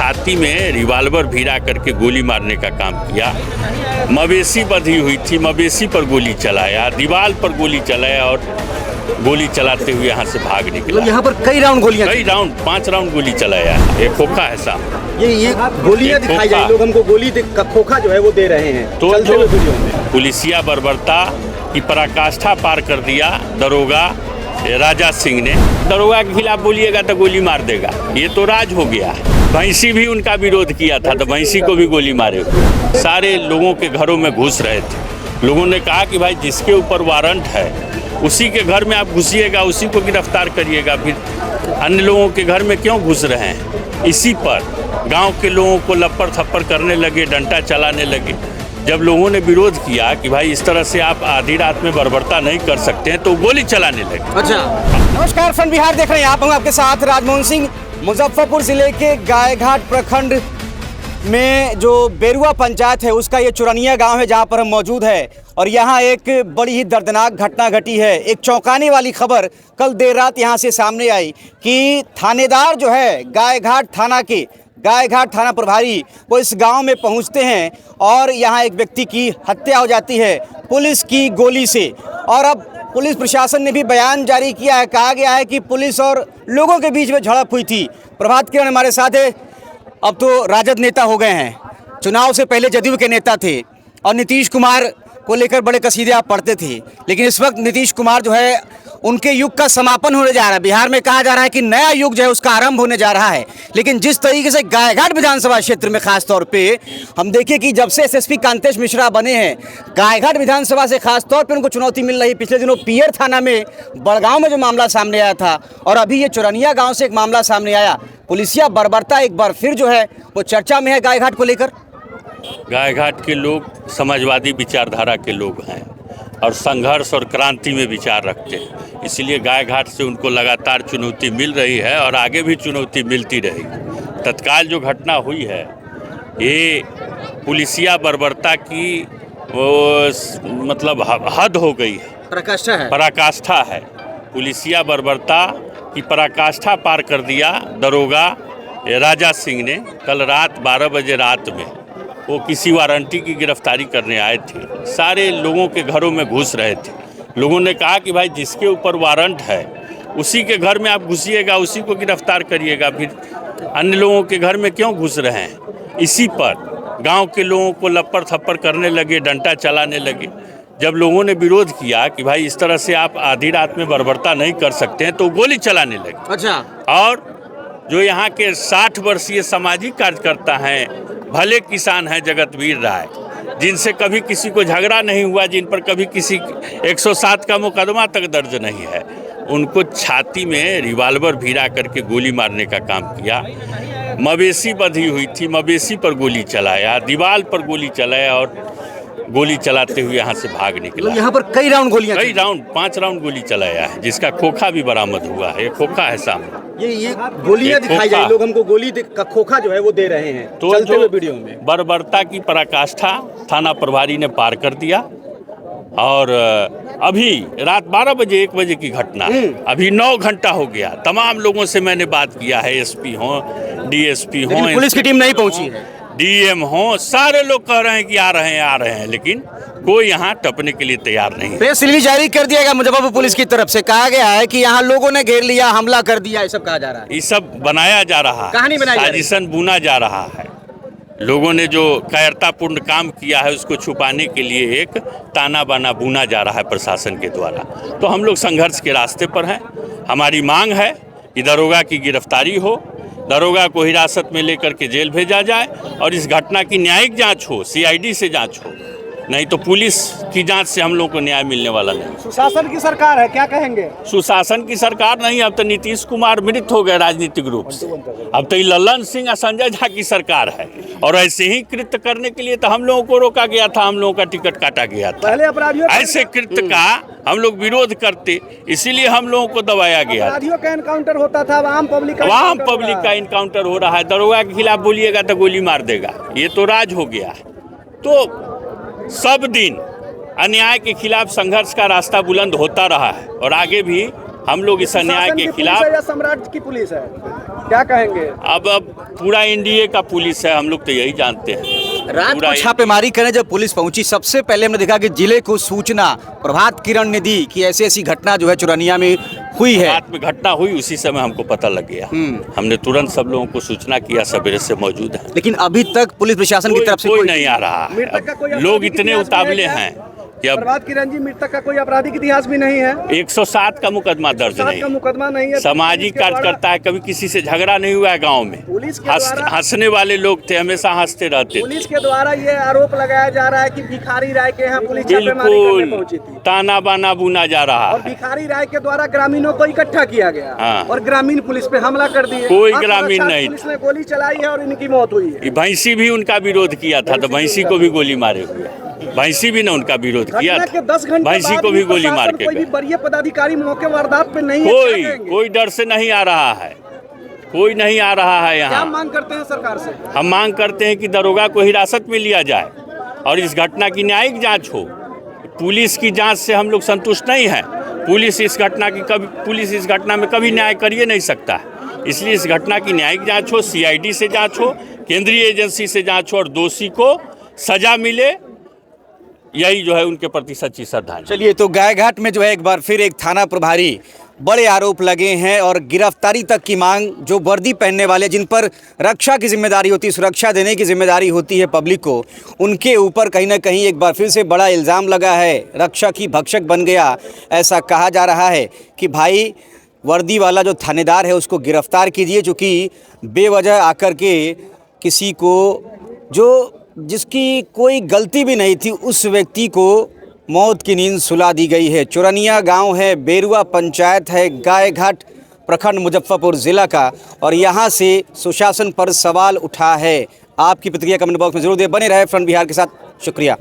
छाती में रिवाल्वर भिड़ा करके गोली मारने का काम किया। मवेशी बंधी हुई थी, मवेशी पर गोली चलाया, दीवार पर गोली चलाया और गोली चलाते हुए यहाँ से भाग निकला। यहाँ पर कई राउंड गोलियां, 5 राउंड गोली चलाया। एक खोखा है साहब, ये गोलियां दिखाई जा रही, लोग हमको गोली का खोखा जो है वो दे रहे हैं। तो जो पुलिसिया बर्बरता की पराकाष्ठा पार कर दिया दरोगा राजा सिंह ने। दरोगा के खिलाफ बोलिएगा तो गोली मार देगा, ये तो राज हो गया। भैंसी भी उनका विरोध किया था तो भैंसी को भी गोली मारे। सारे लोगों के घरों में घुस रहे थे। लोगों ने कहा कि भाई जिसके ऊपर वारंट है उसी के घर में आप घुसिएगा, उसी को गिरफ्तार करिएगा, फिर अन्य लोगों के घर में क्यों घुस रहे हैं। इसी पर गांव के लोगों को लपड़ थप्पड़ करने लगे, डंडा चलाने लगे। जब लोगों ने विरोध किया कि भाई इस तरह से आप आधी रात में बर्बरता नहीं कर सकते हैं, तो गोली चलाने लगे। अच्छा, नमस्कार, फ्रंट बिहार देख रहे हैं आप। आपके साथ राजमोहन सिंह। मुजफ्फरपुर जिले के गायघाट प्रखंड में जो बेरुआ पंचायत है उसका ये चुरनिया गांव है जहां पर हम मौजूद है। और यहां एक बड़ी ही दर्दनाक घटना घटी है। एक चौंकाने वाली खबर कल देर रात यहां से सामने आई कि थानेदार जो है गायघाट थाना प्रभारी वो इस गांव में पहुंचते हैं और यहां एक व्यक्ति की हत्या हो जाती है पुलिस की गोली से। और अब पुलिस प्रशासन ने भी बयान जारी किया है, कहा गया है कि पुलिस और लोगों के बीच में झड़प हुई थी। प्रभात किरण हमारे साथ है। अब तो राजद नेता हो गए हैं, चुनाव से पहले जदयू के नेता थे और नीतीश कुमार को लेकर बड़े कसीदे आप पढ़ते थे, लेकिन इस वक्त नीतीश कुमार जो है उनके युग का समापन होने जा रहा है। बिहार में कहा जा रहा है कि नया युग जो है उसका आरंभ होने जा रहा है। लेकिन जिस तरीके से गायघाट विधानसभा क्षेत्र में खास तौर पे हम देखिए कि जब से एसएसपी कांतेश मिश्रा बने हैं, गायघाट विधानसभा से खास तौर पे उनको चुनौती मिल रही है। पिछले दिनों पियर थाना में बड़गांव में जो मामला सामने आया था और अभी ये चुरनिया गाँव से एक मामला सामने आया। पुलिसिया बर्बरता एक बार फिर जो है वो चर्चा में है गायघाट को लेकर। गायघाट के लोग समाजवादी विचारधारा के लोग हैं और संघर्ष और क्रांति में विचार रखते हैं, इसलिए गायघाट से उनको लगातार चुनौती मिल रही है और आगे भी चुनौती मिलती रहेगी। तत्काल जो घटना हुई है ये पुलिसिया बर्बरता की मतलब हद हो गई है, पराकाष्ठा है। पुलिसिया बर्बरता की पराकाष्ठा पार कर दिया दरोगा राजा सिंह ने। कल रात 12 बजे रात में वो किसी वारंटी की गिरफ्तारी करने आए थे। सारे लोगों के घरों में घुस रहे थे। लोगों ने कहा कि भाई जिसके ऊपर वारंट है उसी के घर में आप घुसिएगा, उसी को गिरफ्तार करिएगा, फिर अन्य लोगों के घर में क्यों घुस रहे हैं। इसी पर गांव के लोगों को लपड़ थप्पड़ करने लगे, डंडा चलाने लगे। जब लोगों ने विरोध किया कि भाई इस तरह से आप आधी रात में बर्बरता नहीं कर सकते हैं, तो गोली चलाने लगे। अच्छा, और जो यहाँ के 60 वर्षीय सामाजिक कार्यकर्ता हैं, भले किसान हैं जगतवीर राय, जिनसे कभी किसी को झगड़ा नहीं हुआ, जिन पर कभी किसी 107 का मुकदमा तक दर्ज नहीं है, उनको छाती में रिवाल्वर भिड़ा करके गोली मारने का काम किया। मवेशी बंधी हुई थी, मवेशी पर गोली चलाया, दीवार पर गोली चलाया और गोली चलाते हुए यहाँ से भाग निकला। यहाँ पर कई राउंड गोलियां, 5 राउंड गोली चलाया है, जिसका खोखा भी बरामद हुआ है। खोखा है सामने, ये गोलियां दिखाई जा रही, लोग हमको गोली का खोखा जो है वो दे रहे हैं। तो चलते हुए वीडियो में बर्बरता की पराकाष्ठा थाना प्रभारी ने पार कर दिया। और अभी रात 12 बजे 1 बजे की घटना है, अभी 9 घंटा हो गया। तमाम लोगों से मैंने बात किया है, एसपी हो, डीएसपी हो, पुलिस की टीम नहीं पहुंची है, डीएम हो, सारे लोग कह रहे हैं कि आ रहे हैं, लेकिन कोई यहाँ टपने के लिए तैयार नहीं। प्रेस रिलीज जारी कर दिया गया मुजफ्फरपुर पुलिस की तरफ से, कहा गया है कि यहाँ लोगों ने घेर लिया, हमला कर दिया, ये सब कहा जा रहा है। ये सब बनाया जा रहा है, कहानी बनाई जा रही है, साजिशन बुना जा रहा है। लोगों ने जो कायरतापूर्ण काम किया है उसको छुपाने के लिए एक ताना बाना बुना जा रहा है प्रशासन के द्वारा। तो हम लोग संघर्ष के रास्ते पर हैं। हमारी मांग है कि दरोगा की गिरफ्तारी हो, दरोगा को हिरासत में लेकर के जेल भेजा जाए और इस घटना की न्यायिक जांच हो, सीआईडी से जांच हो। नहीं तो पुलिस की जांच से हम लोग को न्याय मिलने वाला नहीं। सुशासन की सरकार है, क्या कहेंगे? सुशासन की सरकार नहीं, अब तो नीतीश कुमार मृत हो गए राजनीतिक रूप से। अब तो ललन सिंह और संजय झा की सरकार है और ऐसे ही कृत्य करने के लिए तो हम लोगों को रोका गया था, हम लोगों का टिकट काटा गया था। पहले अपराधियों ऐसे कृत्य का हम लोग विरोध करते, इसीलिए हम लोगों को दबाया गया। अपराधियों का एनकाउंटर होता था, आम पब्लिक का इनकाउंटर हो रहा है। दरोगा के खिलाफ बोलिएगा तो गोली मार देगा, ये तो राज हो गया है। तो सब दिन अन्याय के खिलाफ संघर्ष का रास्ता बुलंद होता रहा है और आगे भी हम लोग इस अन्याय के खिलाफ। सम्राट की पुलिस है, क्या कहेंगे? अब पूरा एनडीए का पुलिस है, हम लोग तो यही जानते हैं। रात पूरा को छापेमारी करने जब पुलिस पहुंची, सबसे पहले हमने देखा कि जिले को सूचना प्रभात किरण ने दी कि ऐसी ऐसी घटना जो है चुरनिया में हुई है। रात में घटना हुई, उसी समय हमको पता लग गया। हमने तुरंत सब लोगों को सूचना किया, सवेरे से मौजूद है। लेकिन अभी तक पुलिस प्रशासन की तरफ से कोई नहीं आ रहा है। मृतक का कोई अब लोग आपराधिक इतने इतिहास भी है उतावले क्या? हैं कि अब प्रभात किरण जी, मृतक का कोई आपराधिक इतिहास भी नहीं है? 107 का मुकदमा दर्ज 7 नहीं का है। मुकदमा नहीं है। सामाजिक पुलिस के द्वारा- कार्यकर्ता है, कभी किसी से झगड़ा नहीं हुआ है गांव में। पुलिस के द्वारा- हंसने वाले लोग थे, हमेशा हंसते रहते थे। पुलिस के द्वारा ये आरोप लगाया जा रहा है कि भिखारी राय के यहाँ पुलिस छापेमारी करने बिल्कुल पहुंची थी ताना बाना बुना जा रहा और है। भिखारी राय के द्वारा ग्रामीणों को इकट्ठा किया गया हाँ। और ग्रामीण पुलिस पे हमला कर दिए। कोई अब ग्रामीण साथ नहीं। पुलिस ने गोली चलाई है और इनकी मौत हुई है। भैंसी भी उनका विरोध किया था, तो भैंसी को भी गोली मारे हुए। भैंसी भी ने उनका विरोध किया घटना के 10 था, घंटे भैंसी बाद को भी गोली मार प्रशासन के कोई भी गए। वरीय पदाधिकारी मौके वारदात पे नहीं है, क्या कहेंगे? कोई डर से नहीं आ रहा है, कोई नहीं आ रहा है क्या यहाँ। मांग करते हैं सरकार से? हम मांग करते हैं कि दरोगा को हिरासत में लिया जाए और इस घटना की न्यायिक जांच हो। पुलिस की जांच से हम लोग संतुष्ट नहीं हैं। पुलिस इस घटना में कभी न्याय कर ही नहीं सकता है। इसलिए इस घटना की न्यायिक जांच हो, सीआईडी से जांच हो, केंद्रीय एजेंसी से जांच हो और दोषी को सजा मिले। यही जो है उनके प्रति सच्ची श्रद्धांजलि। चलिए, तो गायघाट में जो है एक बार फिर एक थाना प्रभारी बड़े आरोप लगे हैं और गिरफ्तारी तक की मांग, जो वर्दी पहनने वाले जिन पर रक्षा की जिम्मेदारी होती है, सुरक्षा देने की जिम्मेदारी होती है पब्लिक को, उनके ऊपर कहीं ना कहीं एक बार फिर से बड़ा इल्ज़ाम लगा है। रक्षा की भक्षक बन गया, ऐसा कहा जा रहा है कि भाई वर्दी वाला जो थानेदार है उसको गिरफ्तार कीजिए, जो कि बेवजह आकर के किसी को जिसकी कोई गलती भी नहीं थी उस व्यक्ति को मौत की नींद सुला दी गई है। चुरनिया गांव है, बेरुआ पंचायत है, गायघाट प्रखंड मुजफ्फरपुर ज़िला का, और यहाँ से सुशासन पर सवाल उठा है। आपकी प्रतिक्रिया कमेंट बॉक्स में जरूर दें। बने रहे फ्रंट बिहार के साथ। शुक्रिया।